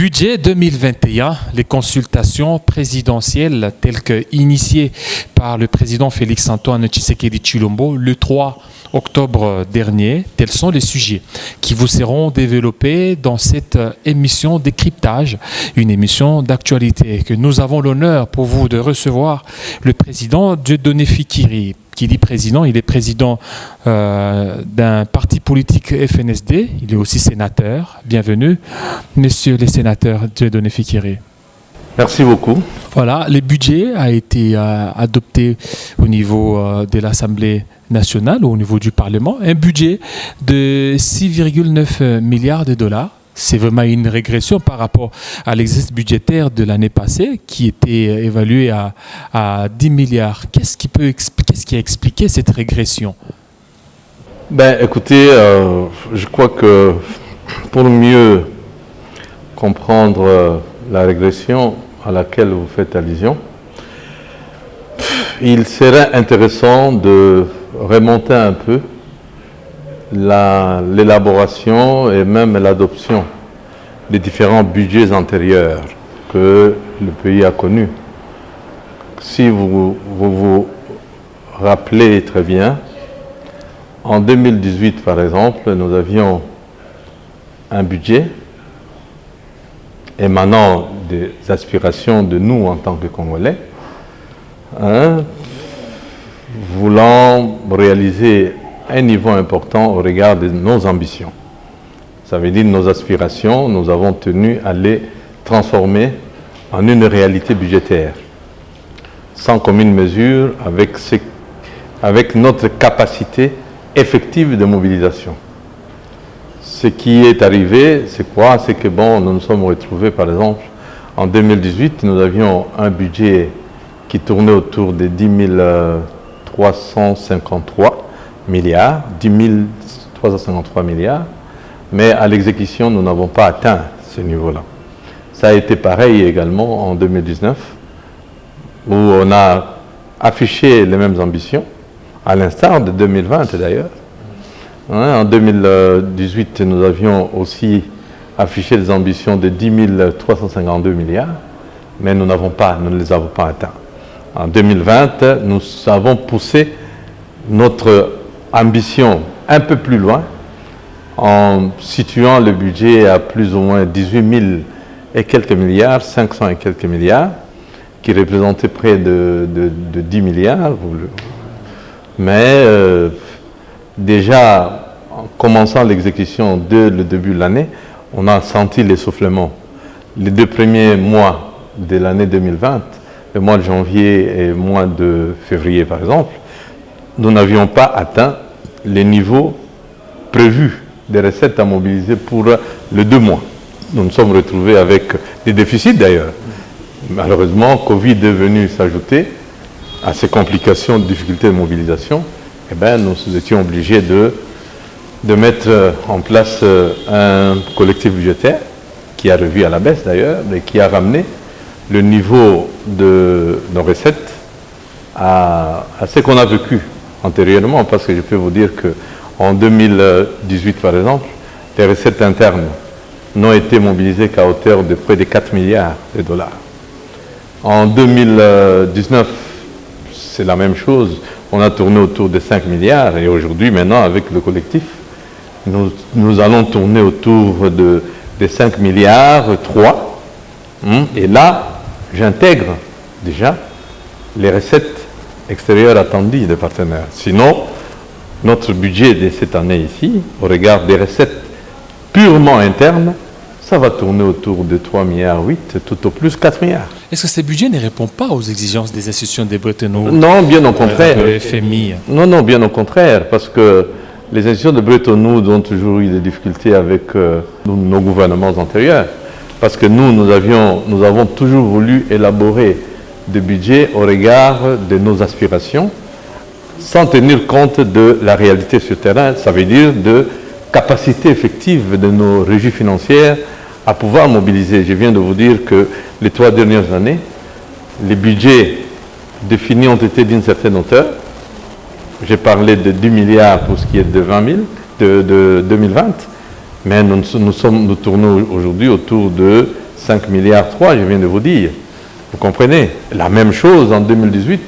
Budget 2021, les consultations présidentielles telles que initiées par le président Félix-Antoine Tshisekedi Tshilombo le 3 octobre dernier, tels sont les sujets qui vous seront développés dans cette émission Décryptage, une émission d'actualité que nous avons l'honneur pour vous de recevoir le président Dieudonné Fikiri. Qui dit président, il est président d'un parti politique FNSD, il est aussi sénateur. Bienvenue, messieurs les sénateurs Dieudonné Fikiri. Merci beaucoup. Voilà, le budget a été adopté au niveau de l'Assemblée nationale, au niveau du Parlement, un budget de 6,9 milliards de dollars. C'est vraiment une régression par rapport à l'exercice budgétaire de l'année passée qui était évalué à 10 milliards. Qu'est-ce qui a expliqué cette régression? Écoutez, je crois que pour mieux comprendre la régression à laquelle vous faites allusion, il serait intéressant de remonter un peu l'élaboration et même l'adoption des différents budgets antérieurs que le pays a connus. Si vous vous rappelez très bien, en 2018 par exemple, nous avions un budget émanant des aspirations de nous en tant que Congolais, voulant réaliser un niveau important au regard de nos ambitions. Ça veut dire nos aspirations, nous avons tenu à les transformer en une réalité budgétaire, sans commune mesure avec notre capacité effective de mobilisation. Ce qui est arrivé, c'est quoi? C'est que nous nous sommes retrouvés, par exemple, en 2018, nous avions un budget qui tournait autour de 10 353 milliards, 10 353 milliards, mais à l'exécution, nous n'avons pas atteint ce niveau-là. Ça a été pareil également en 2019, où on a affiché les mêmes ambitions, à l'instar de 2020 d'ailleurs. En 2018, nous avions aussi affiché les ambitions de 10 352 milliards, mais nous ne les avons pas atteints. En 2020, nous avons poussé notre ambition un peu plus loin en situant le budget à plus ou moins 18 000 et quelques milliards, 500 et quelques milliards, qui représentait près de 10 milliards. Mais déjà, en commençant l'exécution dès le début de l'année, on a senti l'essoufflement. Les 2 premiers mois de l'année 2020, le mois de janvier et le mois de février par exemple, nous n'avions pas atteint les niveaux prévus des recettes à mobiliser pour les 2 mois. Nous nous sommes retrouvés avec des déficits d'ailleurs. Malheureusement, Covid est venu s'ajouter à ces complications, difficultés de mobilisation. Nous étions obligés de mettre en place un collectif budgétaire qui a revu à la baisse d'ailleurs et qui a ramené le niveau de nos recettes à ce qu'on a vécu antérieurement, parce que je peux vous dire qu'en 2018 par exemple, les recettes internes n'ont été mobilisées qu'à hauteur de près de 4 milliards de dollars. En 2019, c'est la même chose, on a tourné autour de 5 milliards et aujourd'hui maintenant avec le collectif, nous allons tourner autour de 5 milliards 3 et là j'intègre déjà les recettes extérieures attendues des partenaires. Sinon, notre budget de cette année ici, au regard des recettes purement internes, ça va tourner autour de 3 milliards 8, tout au plus 4 milliards. Est-ce que ce budget ne répond pas aux exigences des institutions de Bretton Woods? Non, bien au contraire. De FMI. Non, bien au contraire, parce que les institutions de Bretton Woods ont toujours eu des difficultés avec nos gouvernements antérieurs, parce que nous avons toujours voulu élaborer des budgets au regard de nos aspirations, sans tenir compte de la réalité sur le terrain, ça veut dire de capacité effective de nos régies financières à pouvoir mobiliser. Je viens de vous dire que les 3 dernières années, les budgets définis ont été d'une certaine hauteur. J'ai parlé de 10 milliards pour ce qui est de 2020, mais nous tournons aujourd'hui autour de 5 milliards 3, je viens de vous dire. Vous comprenez? La même chose en 2018,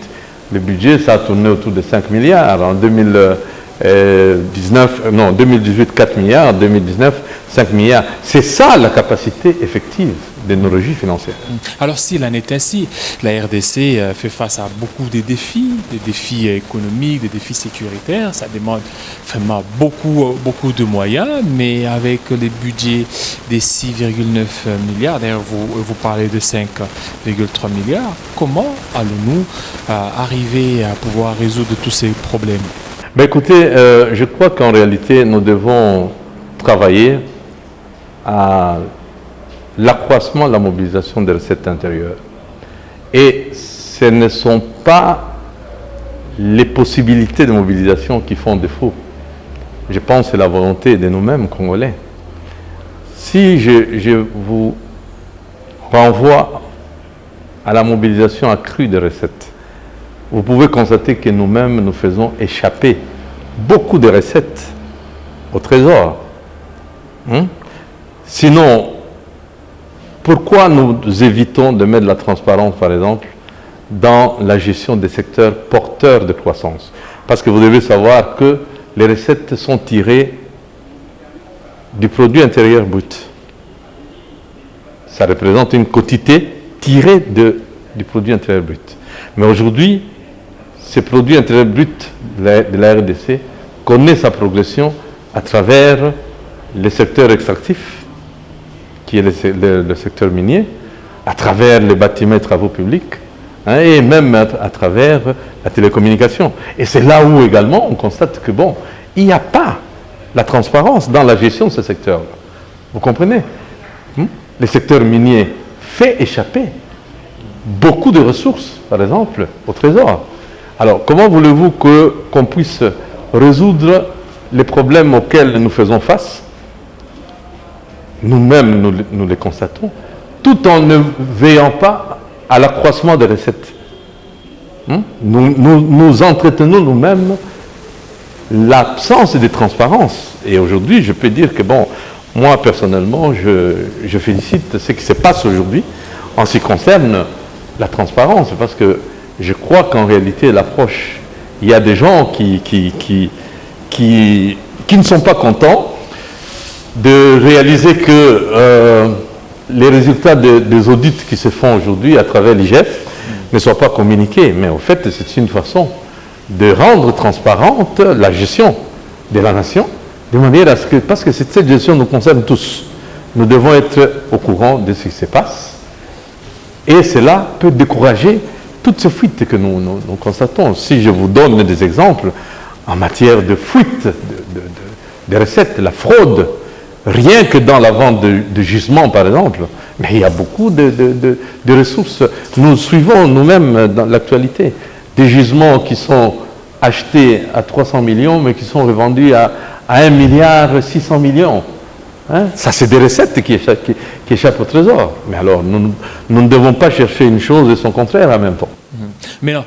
le budget, ça a tourné autour de 5 milliards. En 2018, 4 milliards. En 2019, 5 milliards. C'est ça la capacité effective de nos régies financières. Alors s'il en est ainsi, la RDC fait face à beaucoup de défis, des défis économiques, des défis sécuritaires. Ça demande vraiment beaucoup de moyens, mais avec les budgets des 6,9 milliards, d'ailleurs vous parlez de 5,3 milliards, comment allons-nous arriver à pouvoir résoudre tous ces problèmes? Ben écoutez, je crois qu'en réalité, nous devons travailler à l'accroissement de la mobilisation des recettes intérieures. Et ce ne sont pas les possibilités de mobilisation qui font défaut. Je pense que c'est la volonté de nous-mêmes, Congolais. Si je vous renvoie à la mobilisation accrue des recettes, vous pouvez constater que nous-mêmes, nous faisons échapper beaucoup de recettes au trésor. Sinon, pourquoi nous évitons de mettre de la transparence, par exemple, dans la gestion des secteurs porteurs de croissance? Parce que vous devez savoir que les recettes sont tirées du produit intérieur brut. Ça représente une quotité tirée du produit intérieur brut. Mais aujourd'hui, ce produit intérieur brut de la RDC connaît sa progression à travers les secteurs extractifs, qui est le secteur minier, à travers les bâtiments et travaux publics, et même à travers la télécommunication. Et c'est là où également on constate que bon, il n'y a pas la transparence dans la gestion de ce secteur. Vous comprenez? Le secteur minier fait échapper beaucoup de ressources, par exemple, au trésor. Alors, comment voulez-vous qu'on puisse résoudre les problèmes auxquels nous faisons face? Nous-mêmes, nous les constatons, tout en ne veillant pas à l'accroissement des recettes. Nous entretenons nous-mêmes l'absence de transparence. Et aujourd'hui, je peux dire que, bon, moi, personnellement, je félicite ce qui se passe aujourd'hui en ce qui concerne la transparence, parce que je crois qu'en réalité, l'approche, il y a des gens qui ne sont pas contents de réaliser que les résultats des audits qui se font aujourd'hui à travers l'IGF ne soient pas communiqués. Mais en fait, c'est une façon de rendre transparente la gestion de la nation, de manière à ce que, parce que cette gestion nous concerne tous, nous devons être au courant de ce qui se passe. Et cela peut décourager toutes ces fuites que nous constatons. Si je vous donne des exemples en matière de fuite de recettes, la fraude, rien que dans la vente de gisements, par exemple, mais il y a beaucoup de ressources. Nous suivons nous-mêmes dans l'actualité des gisements qui sont achetés à 300 millions, mais qui sont revendus à 1 milliard 600 millions. Ça, c'est des recettes qui échappent au trésor. Mais alors, nous ne devons pas chercher une chose et son contraire en même temps. Mais non,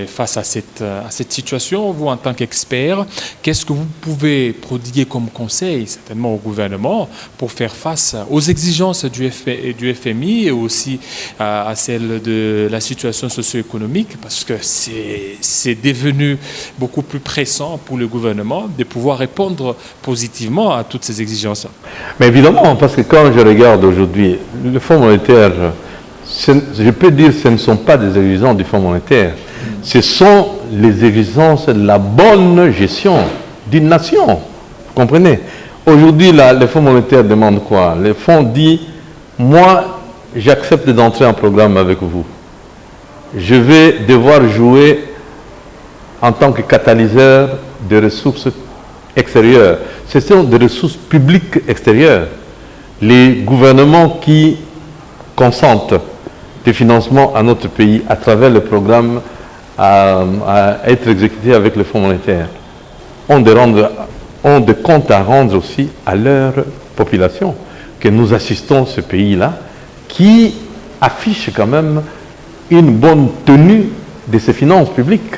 face à cette situation, vous, en tant qu'expert, qu'est-ce que vous pouvez prodiguer comme conseil, certainement au gouvernement, pour faire face aux exigences du FMI et aussi à celles de la situation socio-économique, parce que c'est devenu beaucoup plus pressant pour le gouvernement de pouvoir répondre positivement à toutes ces exigences. Mais évidemment, parce que quand je regarde aujourd'hui le Fonds monétaire, je peux dire que ce ne sont pas des exigences du Fonds monétaire, ce sont les exigences de la bonne gestion d'une nation. Vous comprenez? Aujourd'hui, le Fonds monétaire demande quoi? Le Fonds dit, moi, j'accepte d'entrer en programme avec vous. Je vais devoir jouer en tant que catalyseur des ressources extérieures. Ce sont des ressources publiques extérieures. Les gouvernements qui consentent des financements à notre pays à travers le programme à être exécuté avec le Fonds monétaire ont des comptes à rendre aussi à leur population, que nous assistons ce pays-là, qui affiche quand même une bonne tenue de ses finances publiques.